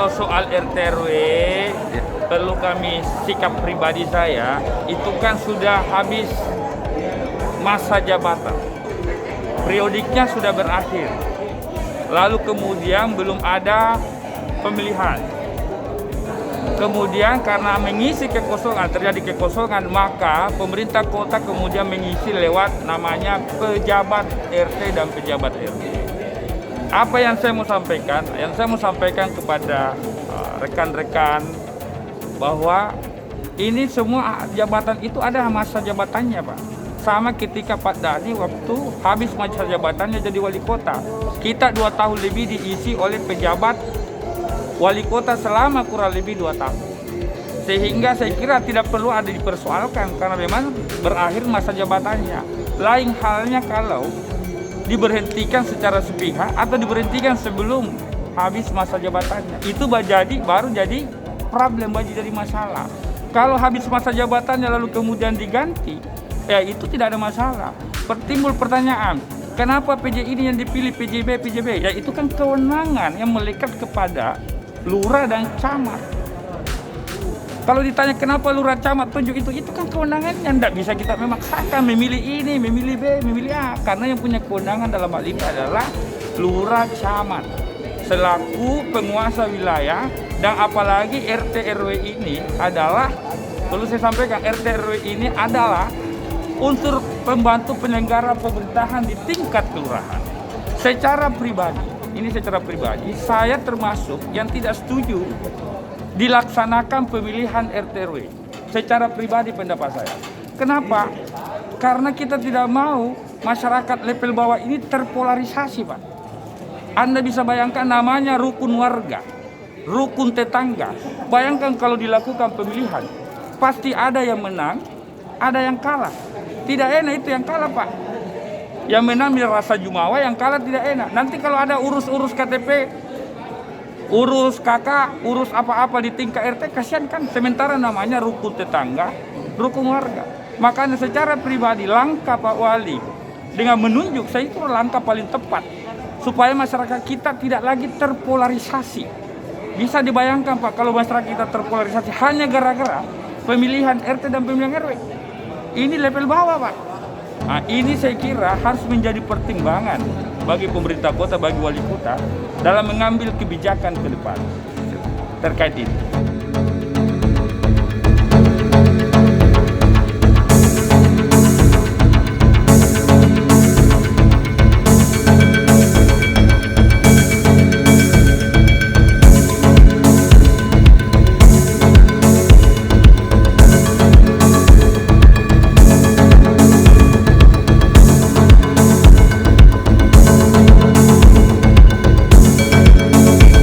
Kalau soal RT RW, perlu kami sikap pribadi saya, itu kan sudah habis masa jabatan. Periodiknya sudah berakhir. Lalu kemudian belum ada pemilihan. Kemudian karena mengisi kekosongan, terjadi kekosongan, maka pemerintah kota kemudian mengisi lewat namanya pejabat RT dan pejabat RW. Apa yang saya mau sampaikan? Yang saya mau sampaikan kepada rekan-rekan bahwa ini semua jabatan itu ada masa jabatannya, Pak. Sama ketika Pak Dadi waktu habis masa jabatannya jadi wali kota. Kita 2 tahun lebih diisi oleh pejabat wali kota selama kurang lebih 2 tahun. Sehingga saya kira tidak perlu ada dipersoalkan karena memang berakhir masa jabatannya. Lain halnya kalau diberhentikan secara sepihak atau diberhentikan sebelum habis masa jabatannya. Itu baru jadi problem, jadi masalah. Kalau habis masa jabatannya lalu kemudian diganti, ya itu tidak ada masalah. Timbul pertanyaan, kenapa PJ ini yang dipilih PJB? Ya itu kan kewenangan yang melekat kepada lurah dan camat. Kalau ditanya kenapa lurah camat tunjuk itu kan kewenangannya, tidak bisa kita memaksakan memilih ini, memilih B, memilih A, karena yang punya kewenangan dalam hal ini adalah lurah camat selaku penguasa wilayah. Dan apalagi RT RW ini adalah, perlu saya sampaikan, RT RW ini adalah unsur pembantu penyelenggara pemerintahan di tingkat kelurahan. Secara pribadi, saya termasuk yang tidak setuju dilaksanakan pemilihan RT RW. Secara pribadi pendapat saya. Kenapa? Karena kita tidak mau masyarakat level bawah ini terpolarisasi, Pak. Anda bisa bayangkan namanya rukun warga, rukun tetangga. Bayangkan kalau dilakukan pemilihan, pasti ada yang menang, ada yang kalah. Tidak enak itu yang kalah, Pak. Yang menang rasa jumawa, yang kalah tidak enak. Nanti kalau ada urus-urus KTP, urus kakak, urus apa-apa di tingkat RT, kasihan kan. Sementara namanya rukun tetangga, rukun warga. Makanya secara pribadi langkah Pak Wali dengan menunjuk, saya itu langkah paling tepat supaya masyarakat kita tidak lagi terpolarisasi. Bisa dibayangkan, Pak, kalau masyarakat kita terpolarisasi hanya gara-gara pemilihan RT dan pemilihan RW. Ini level bawah, Pak. Nah, ini saya kira harus menjadi pertimbangan bagi pemerintah kota, bagi wali kota dalam mengambil kebijakan ke depan terkait ini.